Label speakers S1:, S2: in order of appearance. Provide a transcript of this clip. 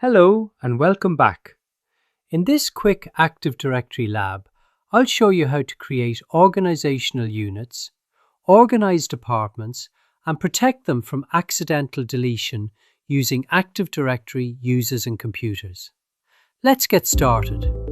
S1: Hello and welcome back. In this quick Active Directory lab, I'll show you how to create organizational units, organize departments, and protect them from accidental deletion using Active Directory users and computers. Let's get started.